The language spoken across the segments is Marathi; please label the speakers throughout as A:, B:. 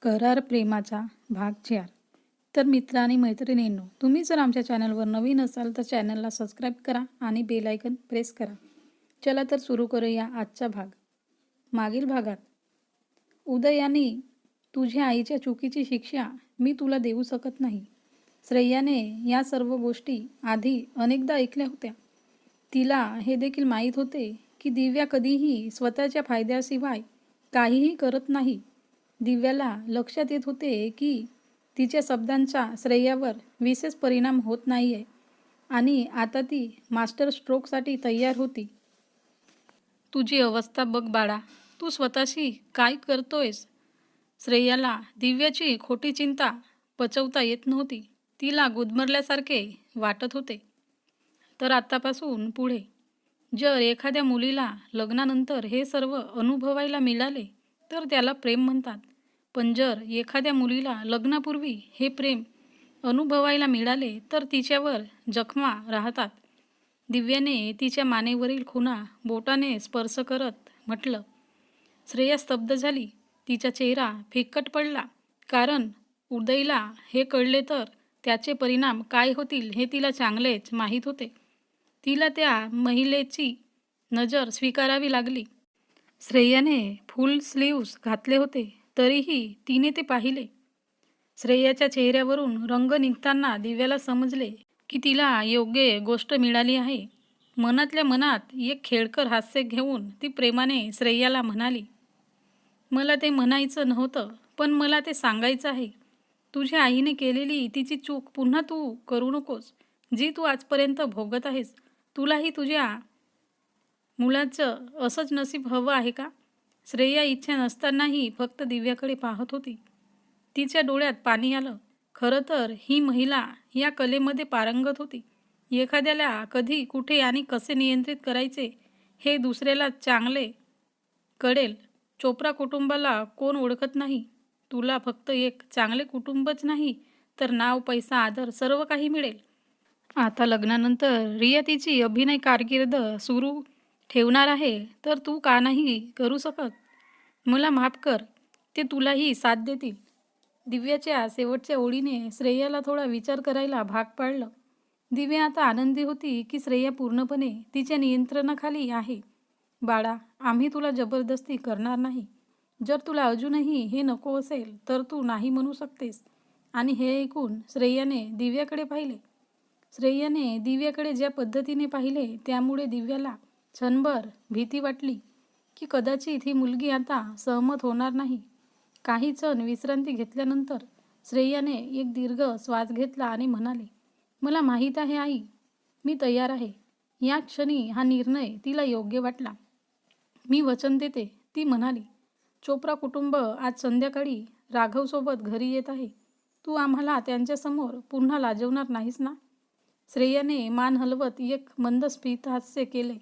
A: करार प्रेमाचा भाग 4. तर मित्र आणि मैत्रिणींनो, तुम्ही जर आमच्या चॅनलवर नवीन असाल तर चॅनलला सबस्क्राईब करा आणि बेल आयकन प्रेस करा. चला तर सुरू करूया आजचा भाग. मागील भागात उदयाने तुझ्या आईच्या चुकीची शिक्षा मी तुला देऊ शकत नाही. श्रेयाने या सर्व गोष्टी आधी अनेकदा ऐकल्या होत्या. तिला हे देखील माहीत होते की दिव्या कधीही स्वतःच्या फायद्याशिवाय काहीही करत नाही. दिव्याला लक्षात येत होते की तिच्या शब्दांचा श्रेयावर विशेष परिणाम होत नाही आहे आणि आता ती मास्टर स्ट्रोकसाठी तयार होती. तुझी अवस्था बघ बाळा, तू स्वतःशी काय करतोयस? श्रेयाला दिव्याची खोटी चिंता पचवता येत नव्हती. तिला गुदमरल्यासारखे वाटत होते. तर आतापासून पुढे जर एखाद्या मुलीला लग्नानंतर हे सर्व अनुभवायला मिळाले तर त्याला प्रेम म्हणतात. पण जर एखाद्या मुलीला लग्नापूर्वी हे प्रेम अनुभवायला मिळाले तर तिच्यावर जखमा राहतात. दिव्याने तिच्या मानेवरील खुणा बोटाने स्पर्श करत म्हटलं. श्रेया स्तब्ध झाली. तिचा चेहरा फिक्कट पडला, कारण उदयला हे कळले तर त्याचे परिणाम काय होतील हे तिला चांगलेच माहीत होते. तिला त्या महिलेची नजर स्वीकारावी लागली. श्रेयाने फुल स्लीव्स घातले होते, तरीही तिने ते पाहिले. श्रेयाच्या चेहऱ्यावरून रंग निघताना दिव्याला समजले की तिला योग्य गोष्ट मिळाली आहे. मनातल्या मनात एक खेळकर हास्य घेऊन ती प्रेमाने श्रेयाला म्हणाली, मला ते म्हणायचं नव्हतं, पण मला ते सांगायचं आहे. तुझ्या आईने केलेली तिची चूक पुन्हा तू करू नकोस, जी तू आजपर्यंत भोगत आहेस. तुलाही तुझ्या मुलाचं असंच नशीब हवं आहे का? श्रेया इच्छा नसतानाही फक्त दिव्याकडे पाहत होती. तिच्या डोळ्यात पाणी आलं. खरं तर ही महिला या कलेमध्ये पारंगत होती. एखाद्याला कधी, कुठे आणि कसे नियंत्रित करायचे हे दुसऱ्याला चांगले कळेल. चोप्रा कुटुंबाला कोण ओळखत नाही? तुला फक्त एक चांगले कुटुंबच नाही तर नाव, पैसा, आदर सर्व काही मिळेल. आता लग्नानंतर रिया तिची अभिनय कारकीर्द सुरू ठेवणार आहे, तर तू का नाही करू शकत? मला माफ कर, ते तुलाही साथ देतील. दिव्याच्या शेवटच्या ओळीने श्रेयाला थोडा विचार करायला भाग पाडलं. दिव्या आता आनंदी होती की श्रेया पूर्णपणे तिच्या नियंत्रणाखाली आहे. बाळा, आम्ही तुला जबरदस्ती करणार नाही. जर तुला अजूनही हे नको असेल तर तू नाही म्हणू शकतेस. आणि हे ऐकून श्रेयाने दिव्याकडे पाहिले. श्रेयाने दिव्याकडे ज्या पद्धतीने पाहिले त्यामुळे दिव्याला क्षणभर भीती वाटली की कदाचित ही मुलगी आता सहमत होणार नाही. काही क्षण विश्रांती घेतल्यानंतर श्रेयाने एक दीर्घ श्वास घेतला आणि म्हणाले, मला माहीत आहे आई, मी तयार आहे. या क्षणी हा निर्णय तिला योग्य वाटला. मी वचन देते, ती म्हणाली. चोप्रा कुटुंब आज संध्याकाळी राघवसोबत घरी येत आहे. तू आम्हाला त्यांच्यासमोर पुन्हा लाजवणार नाहीस ना? श्रेयाने मान हलवत एक मंद स्मित हास्य केले.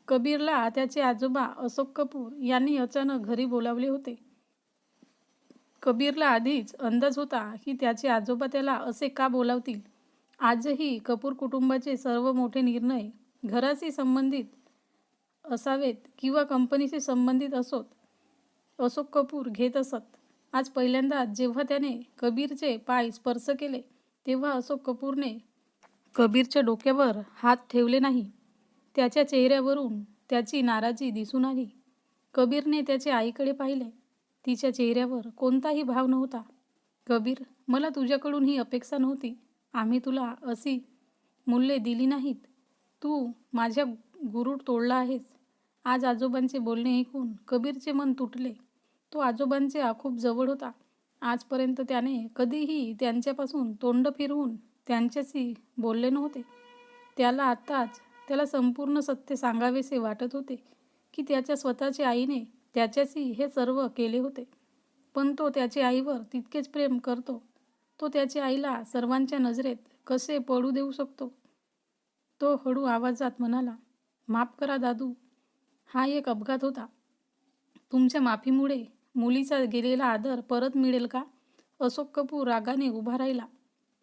A: कबीरला त्याचे आजोबा अशोक कपूर यांनी अचानक घरी बोलावले होते. कबीरला आधीच अंदाज होता की त्याचे आजोबा त्याला असे का बोलावतील. आजही कपूर कुटुंबाचे सर्व मोठे निर्णय घराशी संबंधित असावेत किंवा कंपनीशी संबंधित असोत, अशोक कपूर घेत असत. आज पहिल्यांदा जेव्हा त्याने कबीरचे पाय स्पर्श केले तेव्हा अशोक कपूरने कबीरच्या डोक्यावर हात ठेवले नाही. त्याच्या चेहऱ्यावरून त्याची नाराजी दिसून आली. कबीरने त्याच्या आईकडे पाहिले. तिच्या चेहऱ्यावर कोणताही भाव नव्हता. कबीर, मला तुझ्याकडून ही अपेक्षा नव्हती. आम्ही तुला अशी मूल्ये दिली नाहीत. तू माझ्या गुरूर तोडला आहेस. आज आजोबांचे बोलणे ऐकून कबीरचे मन तुटले. तो आजोबांच्या खूप जवळ होता. आजपर्यंत त्याने कधीही त्यांच्यापासून तोंड फिरवून त्यांच्याशी बोलले नव्हते. त्याला आत्ताच त्याला संपूर्ण सत्य सांगावेसे वाटत होते की त्याच्या स्वतःच्या आईने त्याच्याशी हे सर्व केले होते. पण तो त्याच्या आईवर तितकेच प्रेम करतो. तो त्याच्या आईला सर्वांच्या नजरेत कसे पडू देऊ शकतो? तो हळू आवाजात म्हणाला, माफ करा दादू, हा एक अपघात होता. तुमच्या माफीमुळे मुलीचा गेलेला आदर परत मिळेल का? अशोक कपूर रागाने उभा राहिला.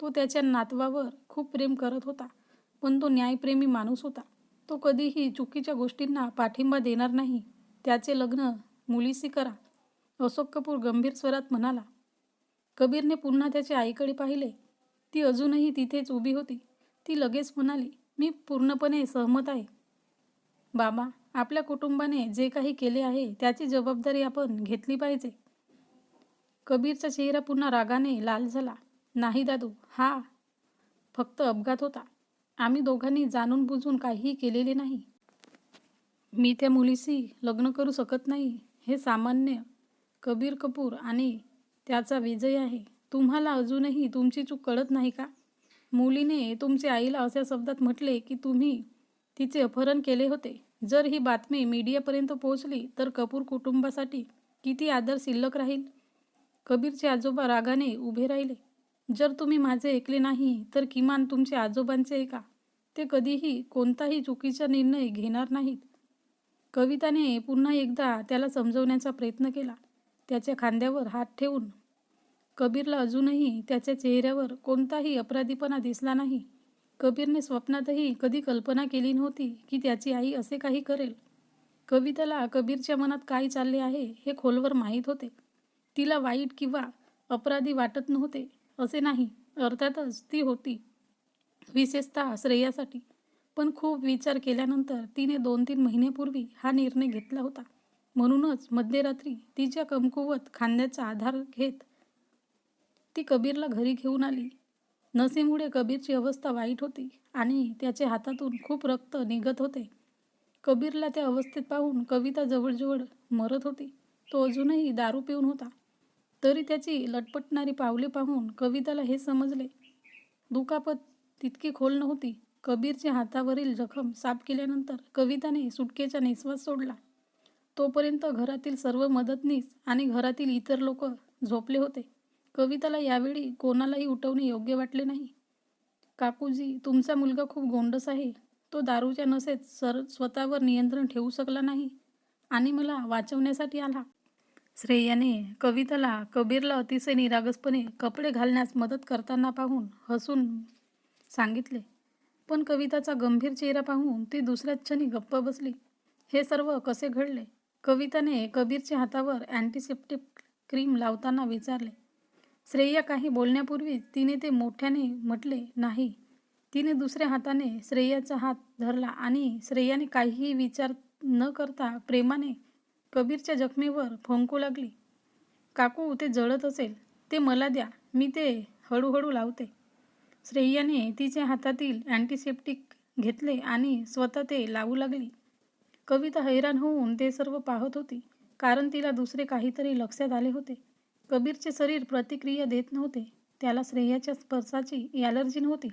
A: तो त्याच्या नातवावर खूप प्रेम करत होता, पण तो न्यायप्रेमी माणूस होता. तो कधीही चुकीच्या गोष्टींना पाठिंबा देणार नाही. त्याचे लग्न मुलीशी करा. अशोक कपूर गंभीर स्वरात म्हणाला. कबीरने पुन्हा त्याच्या आईकडे पाहिले. ती अजूनही तिथेच उभी होती. ती लगेच म्हणाली, मी पूर्णपणे सहमत आहे. बाबा, आपल्या कुटुंबाने जे काही केले आहे त्याची जबाबदारी आपण घेतली पाहिजे. कबीरचा चेहरा पुन्हा रागाने लाल झाला. नाही दादू, हा फक्त अपघात होता. आम्ही दोघांनी जाणून बुजून काहीही केलेले नाही. मी त्या मुलीशी लग्न करू शकत नाही. हे सामान्य कबीर कपूर आणि त्याचा विजय आहे. तुम्हाला अजूनही तुमची चूक कळत नाही का? मुलीने तुमच्या आईला अशा शब्दात म्हटले की तुम्ही तिचे अपहरण केले होते. जर ही बातमी मीडियापर्यंत पोहोचली तर कपूर कुटुंबासाठी किती आदर शिल्लक राहील? कबीरचे आजोबा रागाने उभे राहिले. जर तुम्ही माझे ऐकले नाही तर किमान तुमच्या आजोबांचे ऐका. ते कधीही कोणताही चुकीचा निर्णय घेणार नाहीत. कविताने पुन्हा एकदा त्याला समजवण्याचा प्रयत्न केला. त्याच्या खांद्यावर हात ठेवून. कबीरला अजूनही त्याच्या चेहऱ्यावर कोणताही अपराधीपणा दिसला नाही. कबीरने स्वप्नातही कधी कल्पना केली नव्हती की त्याची आई असे काही करेल. कविताला कबीरच्या मनात काय चालले आहे हे खोलवर माहीत होते. तिला वाईट किंवा अपराधी वाटत नव्हते असे नाही. अर्थातच ती होती, विशेषतः श्रेयासाठी. पण खूप विचार केल्यानंतर तिने 2-3 महिन्यापूर्वी हा निर्णय घेतला होता. म्हणूनच मध्यरात्री तिच्या कमकुवत खांद्याचा आधार घेत ती कबीरला घरी घेऊन आली. नशेमुळे कबीरची अवस्था वाईट होती आणि त्याच्या हातातून खूप रक्त निघत होते. कबीरला त्या अवस्थेत पाहून कविता जवळजवळ मरत होती. तो अजूनही दारू पिऊन होता. तरी त्याची लटपटणारी पावले पाहून कविताला हे समजले, दुखापत तितकी खोल नव्हती. कबीरच्या हातावरील जखम साफ केल्यानंतर कविताने सुटकेचा निश्वास सोडला. तोपर्यंत घरातील सर्व मदतनीस आणि घरातील इतर लोक झोपले होते. कविताला यावेळी कोणालाही उठवणे योग्य वाटले नाही. काकूजी, तुमचा मुलगा खूप गोंडस आहे. तो दारूच्या नशेत स्वतःवर नियंत्रण ठेवू शकला नाही आणि मला वाचवण्यासाठी आला. श्रेयाने कविताला कबीरला अतिशय निरागसपणे कपडे घालण्यास मदत करताना पाहून हसून सांगितले. पण कविताचा गंभीर चेहरा पाहून ती दुसऱ्याच क्षणी गप्प बसली. हे सर्व कसे घडले? कविताने कबीरच्या हातावर अँटीसेप्टिक क्रीम लावताना विचारले. श्रेया काही बोलण्यापूर्वी तिने ते मोठ्याने म्हटले नाही. तिने दुसऱ्या हाताने श्रेयाचा हात धरला आणि श्रेयाने काहीही विचार न करता प्रेमाने कबीरच्या जखमेवर फुंकू लागली. काकू, ते जळत असेल. ते मला द्या, मी ते हळूहळू लावते. श्रेयाने तिच्या हातातील अँटीसेप्टिक घेतले आणि स्वतः ते लावू लागली. कविता हैराण होऊन ते सर्व पाहत होती, कारण तिला दुसरे काहीतरी लक्षात आले होते. कबीरचे शरीर प्रतिक्रिया देत नव्हते. त्याला श्रेयाच्या स्पर्शाची ॲलर्जी नव्हती.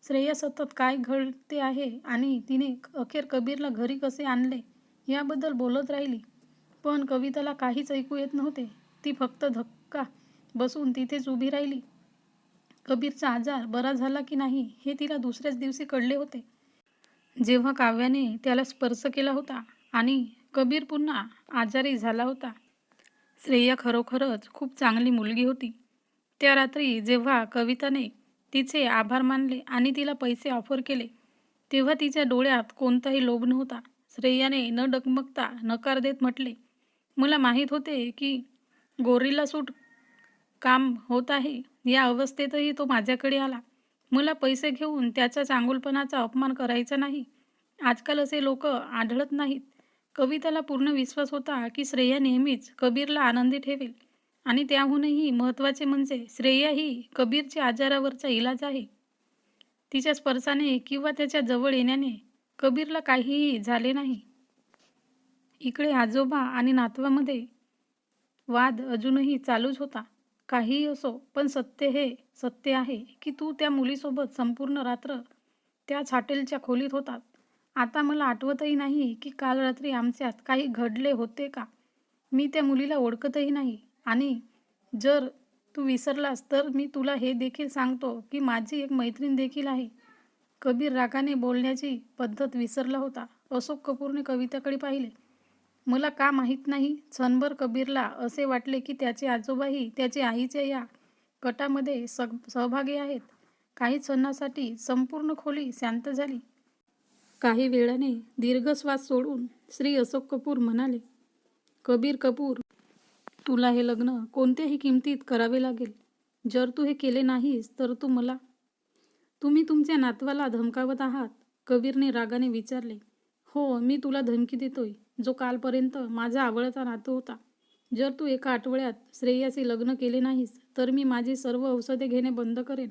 A: श्रेया सतत काय घडते आहे आणि तिने अखेर कबीरला घरी कसे आणले याबद्दल बोलत राहिली. पण कविताला काहीच ऐकू येत नव्हते. ती फक्त धक्का बसून तिथेच उभी राहिली. कबीरचा आजार बरा झाला की नाही हे तिला दुसऱ्याच दिवशी कळले होते, जेव्हा काव्याने त्याला स्पर्श केला होता आणि कबीर पुन्हा आजारी झाला होता. श्रेया खरोखरच खूप चांगली मुलगी होती. त्या रात्री जेव्हा कविताने तिचे आभार मानले आणि तिला पैसे ऑफर केले, तेव्हा तिच्या डोळ्यात कोणताही लोभ नव्हता. श्रेयाने न डगमगता नकार देत म्हटले, मला माहीत होते की गोरिल्ला सूट काम होत आहे. या अवस्थेतही तो माझ्याकडे आला. मला पैसे घेऊन त्याच्या चांगुलपणाचा अपमान करायचा नाही. आजकाल असे लोक आढळत नाहीत. कविताला पूर्ण विश्वास होता की श्रेया नेहमीच कबीरला आनंदी ठेवेल आणि त्याहूनही महत्त्वाचे म्हणजे श्रेया ही कबीरच्या आजारावरचा इलाज आहे. तिच्या स्पर्शाने किंवा त्याच्या जवळ येण्याने कबीरला काहीही झाले नाही. इकडे आजोबा आणि नातवामध्ये वाद अजूनही चालूच होता. काहीही असो, पण सत्य हे सत्य आहे की तू त्या मुलीसोबत संपूर्ण रात्र त्याच हॉटेलच्या खोलीत होतात. आता मला आठवतही नाही की काल रात्री आमच्यात काही घडले होते का. मी त्या मुलीला ओळखतही नाही आणि जर तू विसरलास तर मी तुला हे देखील सांगतो की माझी एक मैत्रीण देखील आहे. कबीर रागाने बोलण्याची पद्धत विसरला होता. अशोक कपूरने कविताकडे पाहिले. मला का माहीत नाही, क्षणभर कबीरला असे वाटले की त्याचे आजोबाही त्याच्या आईच्या या कटामध्ये सहभागी आहेत. काही क्षणासाठी संपूर्ण खोली शांत झाली. काही वेळाने दीर्घ श्वास सोडून श्री अशोक कपूर म्हणाले, कबीर कपूर, तुला हे लग्न कोणत्याही किमतीत करावे लागेल. जर तू हे केले नाहीस तर तुम्ही तुमच्या नातवाला धमकावत आहात. कबीरने रागाने विचारले. हो, मी तुला धमकी देतोय, जो कालपर्यंत माझा आवडता नातू होता. जर तू एका आठवड्यात श्रेयाचे लग्न केले नाहीस तर मी माझी सर्व औषधे घेणे बंद करेन.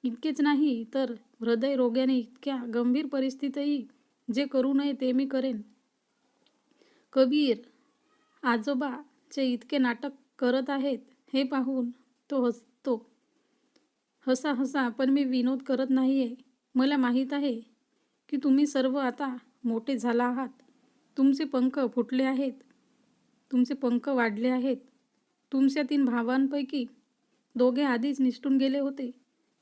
A: इतकेच नाही तर हृदयरोग्याने इतक्या गंभीर परिस्थितीतही जे करू नये ते मी करेन. कबीर आजोबाचे इतके नाटक करत आहेत हे पाहून तो हसतो. हसा हसा, पण मी विनोद करत नाहीये. मला माहीत आहे की तुम्ही सर्व आता मोठे झाला आहात. तुमचे पंख फुटले आहेत. तुमचे पंख वाढले आहेत. तुमच्या 3 भावांपैकी 2 आधीच निसटून गेले होते.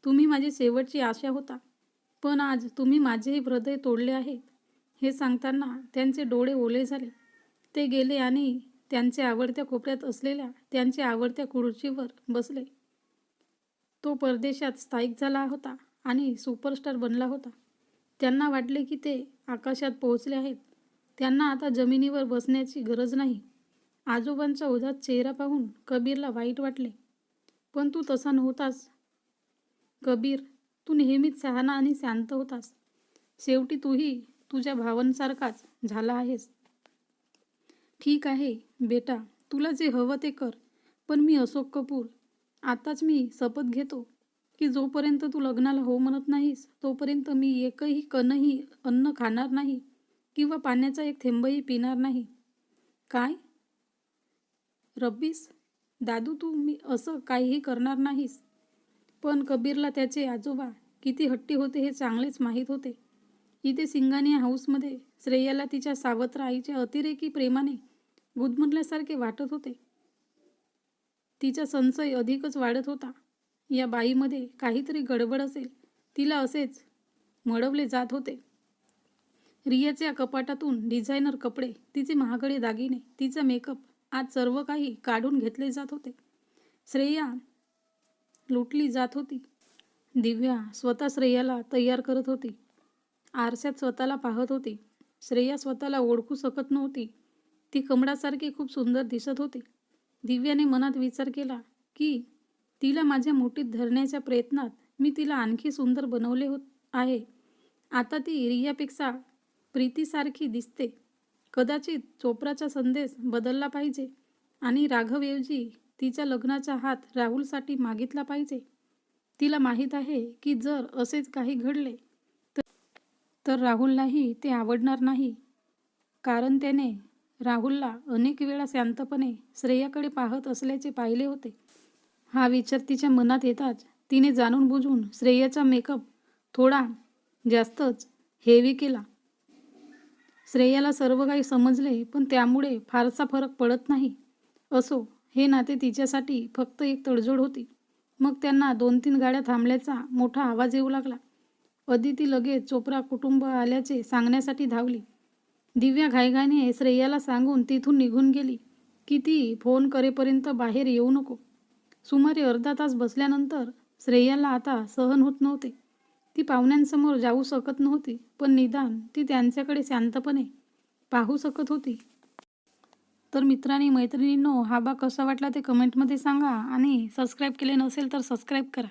A: तुम्ही माझी शेवटची आशा होता. पण आज तुम्ही माझेही हृदय तोडले आहे. हे सांगताना त्यांचे डोळे ओले झाले. ते गेले आणि त्यांच्या आवडत्या कोपऱ्यात असलेल्या त्यांच्या आवडत्या खुर्चीवर बसले. तो परदेशात स्थायिक झाला होता आणि सुपरस्टार बनला होता. त्यांना वाटले की ते आकाशात पोहोचले आहेत. त्यांना आता जमिनीवर बसण्याची गरज नाही. आजोबांचा उदास चेहरा पाहून कबीरला वाईट वाटले. पण तू तसा नव्हतास कबीर. तू नेहमीच शहाणा आणि शांत होतास. शेवटी तूही तुझ्या भावांसारखाच झाला आहेस. ठीक आहे बेटा, तुला जे हवं ते कर. पण मी अशोक कपूर आताच मी शपथ घेतो की जोपर्यंत तू लग्नाला हो म्हणत नाहीस तोपर्यंत मी एकही कणही अन्न खाणार नाही किंवा पाण्याचा एक थेंबही पिणार नाही. काय रब्बीस दादू, तू मी असं काहीही करणार नाहीस. पण कबीरला त्याचे आजोबा किती हट्टी होते हे चांगलेच माहीत होते. इथे सिंगानिया हाऊसमध्ये श्रेयाला तिच्या सावत्र आईच्या अतिरेकी प्रेमाने गुदमरल्यासारखे वाटत होते. तिचा संशय अधिकच वाढत होता. या बाईमध्ये काहीतरी गडबड असेल. तिला असेच मळवले जात होते. रियाच्या कपाटातून डिझायनर कपडे, तिचे महागडे दागिने, तिचा मेकअप, आज सर्व काही काढून घेतले जात होते. श्रेया लुटली जात होती. दिव्या स्वतः श्रेयाला तयार करत होती. आरशात स्वतःला पाहत होती. श्रेया स्वतःला ओळखू शकत नव्हती. ती कमळासारखी खूप सुंदर दिसत होती. दिव्याने मनात विचार केला की तिला माझ्या मुठीत धरण्याच्या प्रयत्नात मी तिला आणखी सुंदर बनवले आहे. आता ती रियापेक्षा प्रीतीसारखी दिसते. कदाचित चोप्राचा संदेश बदलला पाहिजे आणि राघवऐवजी तिच्या लग्नाचा हात राहुलसाठी मागितला पाहिजे. तिला माहीत आहे की जर असेच काही घडले तर राहुललाही ते आवडणार नाही. कारण त्याने राहुलला अनेक वेळा शांतपणे श्रेयाकडे पाहत असल्याचे पाहिले होते. हा विचार तिच्या मनात येताच तिने जाणून बुजून श्रेयाचा मेकअप थोडा जास्तच हेवी केला. श्रेयाला सर्व काही समजले, पण त्यामुळे फारसा फरक पडत नाही. असो, हे नाते तिच्यासाठी फक्त एक तडजोड होती. मग त्यांना 2-3 गाड्या थांबल्याचा मोठा आवाज येऊ लागला. अदिती लगेच चोप्रा कुटुंब आल्याचे सांगण्यासाठी धावली. दिव्या घाईघाईने श्रेयाला सांगून तिथून निघून गेली की ती फोन करेपर्यंत बाहेर येऊ नको. सुमारे अर्धा तास बसल्यानंतर श्रेयाला आता सहन होत नव्हते. ती पाहुण्यांसमोर जाऊ शकत नव्हती, पण निदान ती त्यांच्याकडे शांतपणे पाहू शकत होती. तर मित्रांनी मैत्रिणींनो, हा भाग कसा वाटला ते कमेंटमध्ये सांगा आणि सबस्क्राईब केले नसेल तर सबस्क्राईब करा.